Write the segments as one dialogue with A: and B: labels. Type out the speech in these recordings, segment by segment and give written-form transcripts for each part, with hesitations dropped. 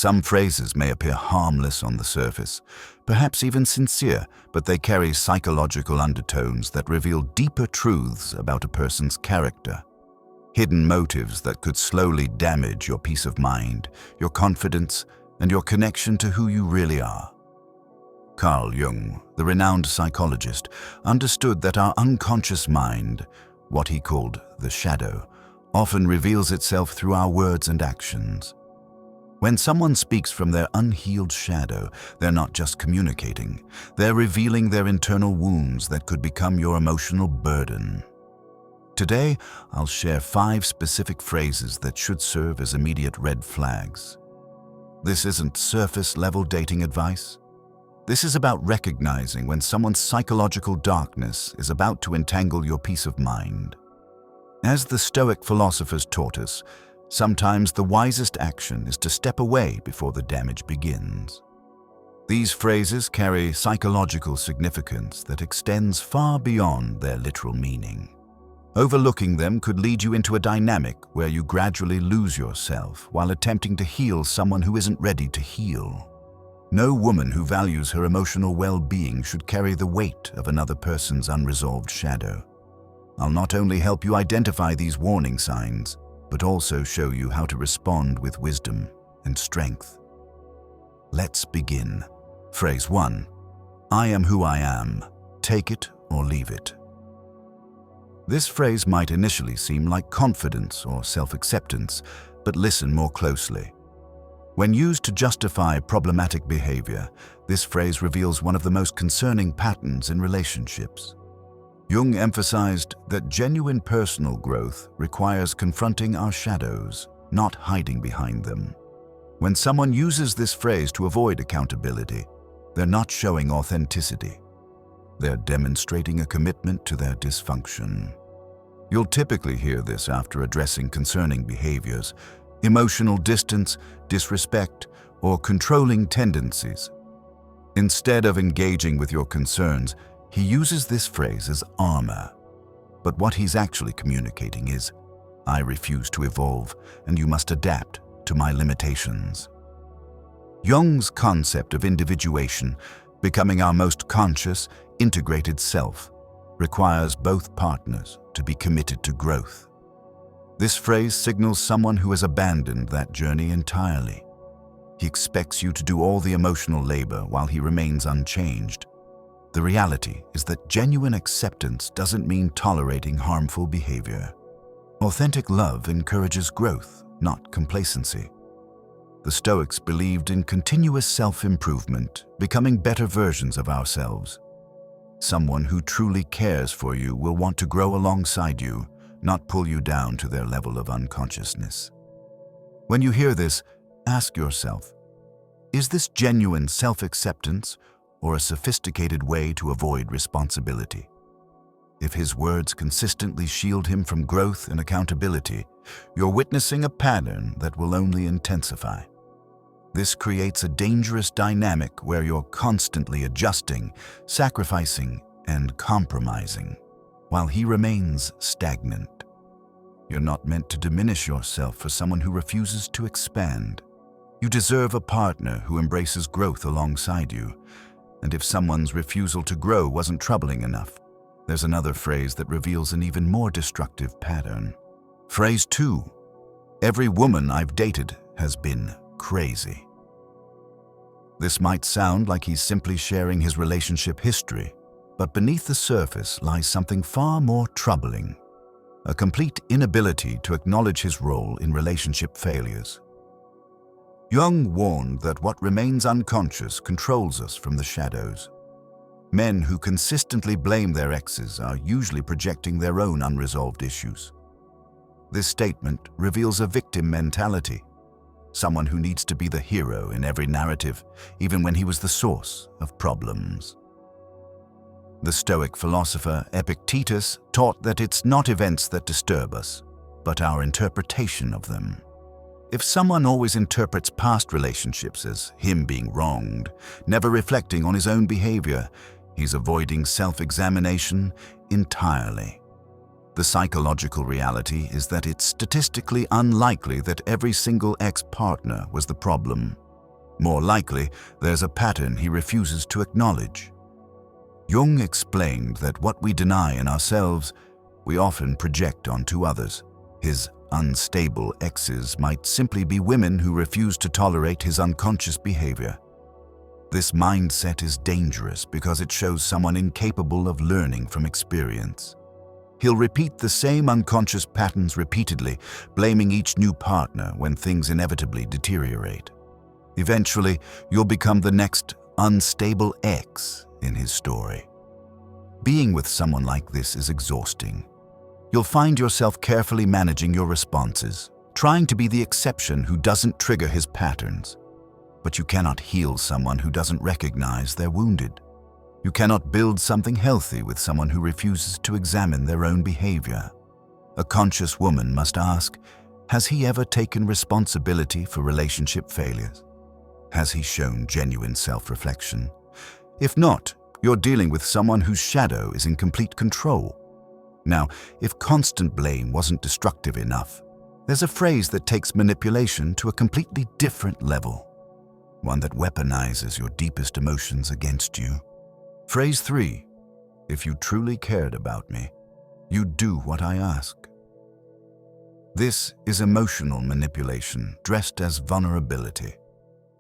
A: Some phrases may appear harmless on the surface, perhaps even sincere, but they carry psychological undertones that reveal deeper truths about a person's character. Hidden motives that could slowly damage your peace of mind, your confidence, and your connection to who you really are. Carl Jung, the renowned psychologist, understood that our unconscious mind, what he called the shadow, often reveals itself through our words and actions. When someone speaks from their unhealed shadow, they're not just communicating, they're revealing their internal wounds that could become your emotional burden. Today, I'll share 5 specific phrases that should serve as immediate red flags. This isn't surface-level dating advice. This is about recognizing when someone's psychological darkness is about to entangle your peace of mind. As the Stoic philosophers taught us, sometimes the wisest action is to step away before the damage begins. These phrases carry psychological significance that extends far beyond their literal meaning. Overlooking them could lead you into a dynamic where you gradually lose yourself while attempting to heal someone who isn't ready to heal. No woman who values her emotional well-being should carry the weight of another person's unresolved shadow. I'll not only help you identify these warning signs, but also show you how to respond with wisdom and strength. Let's begin. Phrase 1. I am who I am. Take it or leave it. This phrase might initially seem like confidence or self-acceptance, but listen more closely. When used to justify problematic behavior, this phrase reveals one of the most concerning patterns in relationships. Jung emphasized that genuine personal growth requires confronting our shadows, not hiding behind them. When someone uses this phrase to avoid accountability, they're not showing authenticity. They're demonstrating a commitment to their dysfunction. You'll typically hear this after addressing concerning behaviors, emotional distance, disrespect, or controlling tendencies. Instead of engaging with your concerns, he uses this phrase as armor. But what he's actually communicating is, I refuse to evolve, and you must adapt to my limitations. Jung's concept of individuation, becoming our most conscious, integrated self, requires both partners to be committed to growth. This phrase signals someone who has abandoned that journey entirely. He expects you to do all the emotional labor while he remains unchanged. The reality is that genuine acceptance doesn't mean tolerating harmful behavior. Authentic love encourages growth, not complacency. The Stoics believed in continuous self-improvement, becoming better versions of ourselves. Someone who truly cares for you will want to grow alongside you, not pull you down to their level of unconsciousness. When you hear this, ask yourself, is this genuine self-acceptance or a sophisticated way to avoid responsibility? If his words consistently shield him from growth and accountability, you're witnessing a pattern that will only intensify. This creates a dangerous dynamic where you're constantly adjusting, sacrificing, and compromising, while he remains stagnant. You're not meant to diminish yourself for someone who refuses to expand. You deserve a partner who embraces growth alongside you. And if someone's refusal to grow wasn't troubling enough, there's another phrase that reveals an even more destructive pattern. Phrase 2. Every woman I've dated has been crazy. This might sound like he's simply sharing his relationship history, but beneath the surface lies something far more troubling: a complete inability to acknowledge his role in relationship failures. Jung warned that what remains unconscious controls us from the shadows. Men who consistently blame their exes are usually projecting their own unresolved issues. This statement reveals a victim mentality, someone who needs to be the hero in every narrative, even when he was the source of problems. The Stoic philosopher Epictetus taught that it's not events that disturb us, but our interpretation of them. If someone always interprets past relationships as him being wronged, never reflecting on his own behavior, he's avoiding self-examination entirely. The psychological reality is that it's statistically unlikely that every single ex-partner was the problem. More likely, there's a pattern he refuses to acknowledge. Jung explained that what we deny in ourselves, we often project onto others. His unstable exes might simply be women who refuse to tolerate his unconscious behavior. This mindset is dangerous because it shows someone incapable of learning from experience. He'll repeat the same unconscious patterns repeatedly, blaming each new partner when things inevitably deteriorate. Eventually, you'll become the next unstable ex in his story. Being with someone like this is exhausting. You'll find yourself carefully managing your responses, trying to be the exception who doesn't trigger his patterns. But you cannot heal someone who doesn't recognize they're wounded. You cannot build something healthy with someone who refuses to examine their own behavior. A conscious woman must ask, has he ever taken responsibility for relationship failures? Has he shown genuine self-reflection? If not, you're dealing with someone whose shadow is in complete control. Now, if constant blame wasn't destructive enough, there's a phrase that takes manipulation to a completely different level. One that weaponizes your deepest emotions against you. Phrase 3. If you truly cared about me, you'd do what I ask. This is emotional manipulation dressed as vulnerability.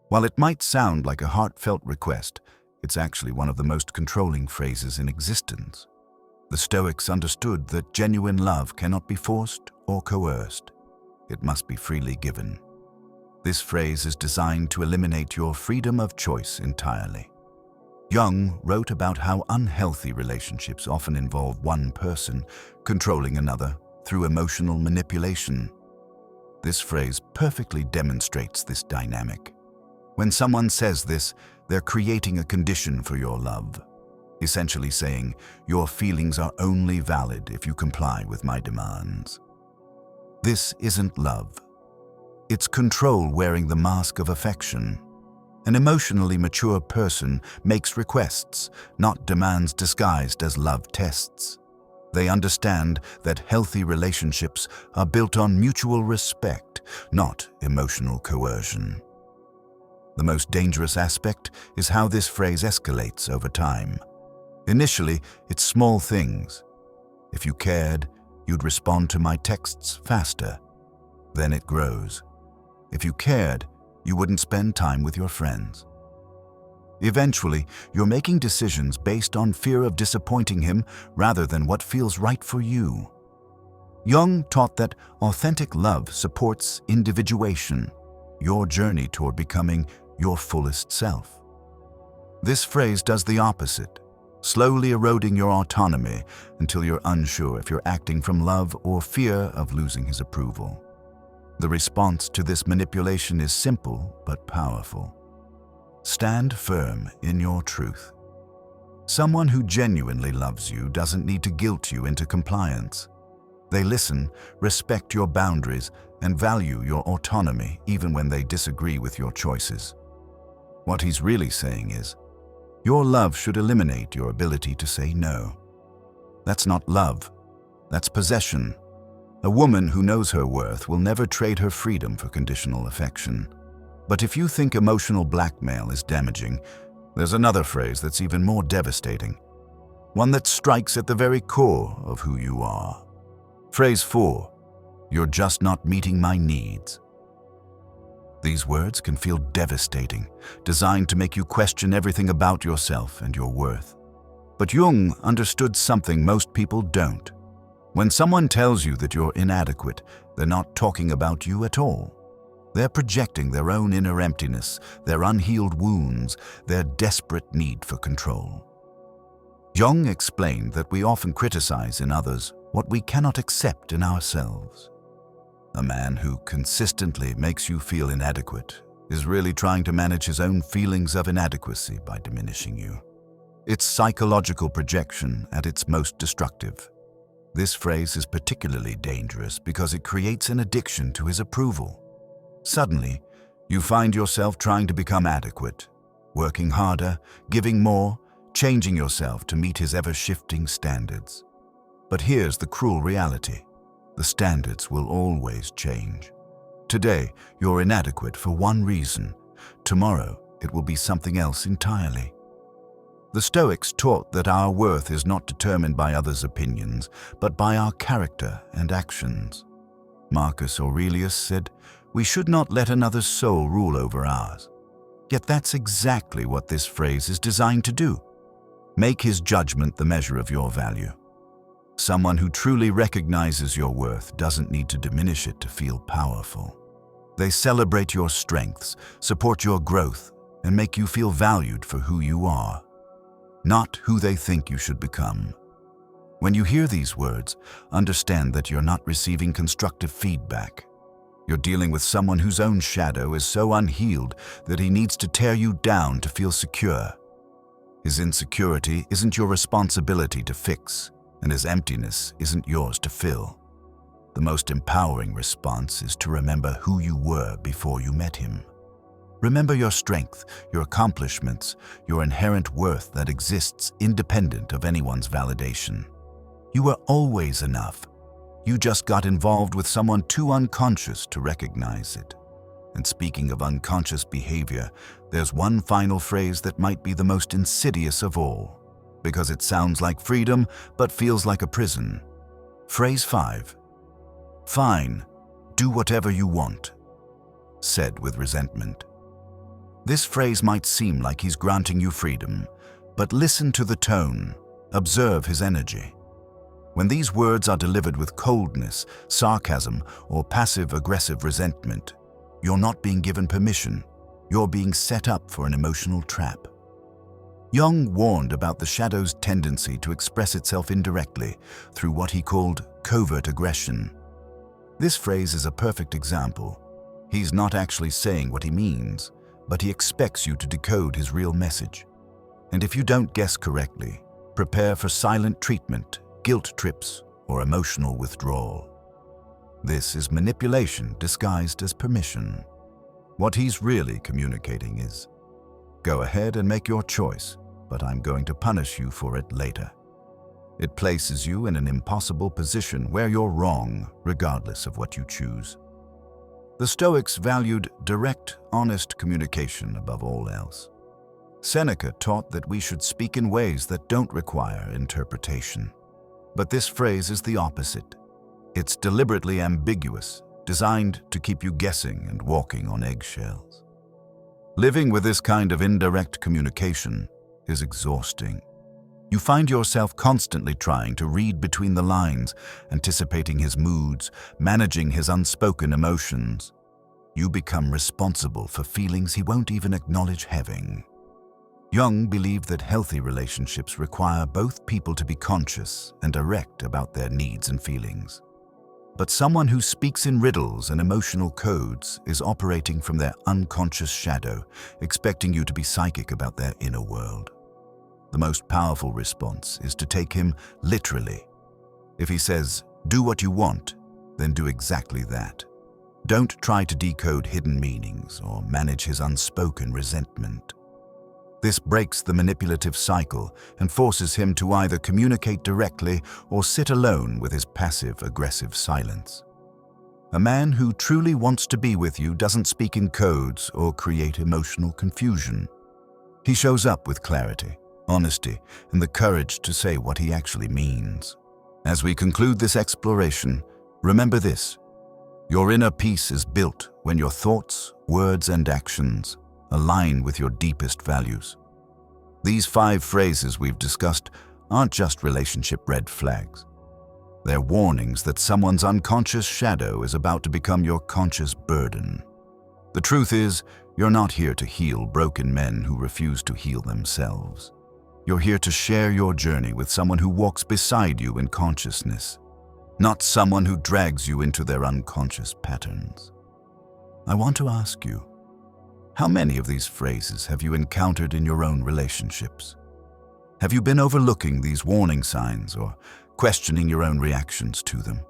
A: While it might sound like a heartfelt request, it's actually one of the most controlling phrases in existence. The Stoics understood that genuine love cannot be forced or coerced. It must be freely given. This phrase is designed to eliminate your freedom of choice entirely. Jung wrote about how unhealthy relationships often involve one person controlling another through emotional manipulation. This phrase perfectly demonstrates this dynamic. When someone says this, they're creating a condition for your love, essentially saying, your feelings are only valid if you comply with my demands. This isn't love. It's control wearing the mask of affection. An emotionally mature person makes requests, not demands disguised as love tests. They understand that healthy relationships are built on mutual respect, not emotional coercion. The most dangerous aspect is how this phrase escalates over time. Initially, it's small things. If you cared, you'd respond to my texts faster. Then it grows. If you cared, you wouldn't spend time with your friends. Eventually, you're making decisions based on fear of disappointing him rather than what feels right for you. Jung taught that authentic love supports individuation, your journey toward becoming your fullest self. This phrase does the opposite, slowly eroding your autonomy until you're unsure if you're acting from love or fear of losing his approval. The response to this manipulation is simple but powerful. Stand firm in your truth. Someone who genuinely loves you doesn't need to guilt you into compliance. They listen, respect your boundaries, and value your autonomy even when they disagree with your choices. What he's really saying is, your love should eliminate your ability to say no. That's not love. That's possession. A woman who knows her worth will never trade her freedom for conditional affection. But if you think emotional blackmail is damaging, there's another phrase that's even more devastating. One that strikes at the very core of who you are. Phrase 4. You're just not meeting my needs. These words can feel devastating, designed to make you question everything about yourself and your worth. But Jung understood something most people don't. When someone tells you that you're inadequate, they're not talking about you at all. They're projecting their own inner emptiness, their unhealed wounds, their desperate need for control. Jung explained that we often criticize in others what we cannot accept in ourselves. A man who consistently makes you feel inadequate is really trying to manage his own feelings of inadequacy by diminishing you. It's psychological projection at its most destructive. This phrase is particularly dangerous because it creates an addiction to his approval. Suddenly, you find yourself trying to become adequate, working harder, giving more, changing yourself to meet his ever-shifting standards. But here's the cruel reality. The standards will always change. Today, you're inadequate for one reason. tomorrow it will be something else entirely. The Stoics taught that our worth is not determined by others' opinions, but by our character and actions. Marcus Aurelius said, "We should not let another's soul rule over ours." Yet that's exactly what this phrase is designed to do. Make his judgment the measure of your value. Someone who truly recognizes your worth doesn't need to diminish it to feel powerful. They celebrate your strengths, support your growth, and make you feel valued for who you are, not who they think you should become. When you hear these words, understand that you're not receiving constructive feedback. You're dealing with someone whose own shadow is so unhealed that he needs to tear you down to feel secure. His insecurity isn't your responsibility to fix, and his emptiness isn't yours to fill. The most empowering response is to remember who you were before you met him. Remember your strength, your accomplishments, your inherent worth that exists independent of anyone's validation. You were always enough. You just got involved with someone too unconscious to recognize it. And speaking of unconscious behavior, there's one final phrase that might be the most insidious of all, because it sounds like freedom but feels like a prison. Phrase 5. "Fine, do whatever you want," said with resentment. This phrase might seem like he's granting you freedom, but listen to the tone, observe his energy. When these words are delivered with coldness, sarcasm, or passive-aggressive resentment, you're not being given permission, you're being set up for an emotional trap. Jung warned about the shadow's tendency to express itself indirectly through what he called covert aggression. This phrase is a perfect example. He's not actually saying what he means, but he expects you to decode his real message. And if you don't guess correctly, prepare for silent treatment, guilt trips, or emotional withdrawal. This is manipulation disguised as permission. What he's really communicating is, "Go ahead and make your choice, but I'm going to punish you for it later." It places you in an impossible position where you're wrong, regardless of what you choose. The Stoics valued direct, honest communication above all else. Seneca taught that we should speak in ways that don't require interpretation. But this phrase is the opposite. It's deliberately ambiguous, designed to keep you guessing and walking on eggshells. Living with this kind of indirect communication is exhausting. You find yourself constantly trying to read between the lines, anticipating his moods, managing his unspoken emotions. You become responsible for feelings he won't even acknowledge having. Jung believed that healthy relationships require both people to be conscious and direct about their needs and feelings. But someone who speaks in riddles and emotional codes is operating from their unconscious shadow, expecting you to be psychic about their inner world. The most powerful response is to take him literally. If he says, "Do what you want," then do exactly that. Don't try to decode hidden meanings or manage his unspoken resentment. This breaks the manipulative cycle and forces him to either communicate directly or sit alone with his passive-aggressive silence. A man who truly wants to be with you doesn't speak in codes or create emotional confusion. He shows up with clarity, honesty, and the courage to say what he actually means. As we conclude this exploration, remember this: your inner peace is built when your thoughts, words, and actions align with your deepest values. These 5 phrases we've discussed aren't just relationship red flags. They're warnings that someone's unconscious shadow is about to become your conscious burden. The truth is, you're not here to heal broken men who refuse to heal themselves. You're here to share your journey with someone who walks beside you in consciousness, not someone who drags you into their unconscious patterns. I want to ask you, how many of these phrases have you encountered in your own relationships? Have you been overlooking these warning signs or questioning your own reactions to them?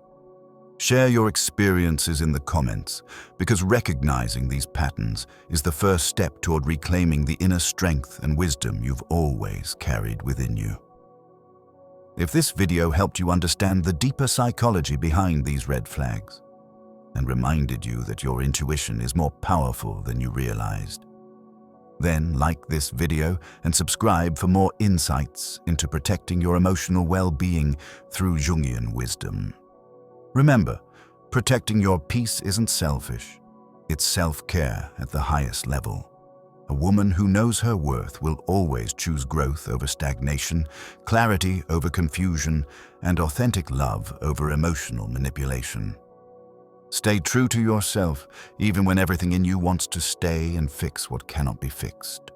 A: Share your experiences in the comments, because recognizing these patterns is the first step toward reclaiming the inner strength and wisdom you've always carried within you. If this video helped you understand the deeper psychology behind these red flags and reminded you that your intuition is more powerful than you realized, Then like this video and subscribe for more insights into protecting your emotional well-being through Jungian wisdom. Remember, protecting your peace isn't selfish. It's self-care at the highest level. A woman who knows her worth will always choose growth over stagnation, clarity over confusion, and authentic love over emotional manipulation. Stay true to yourself, even when everything in you wants to stay and fix what cannot be fixed.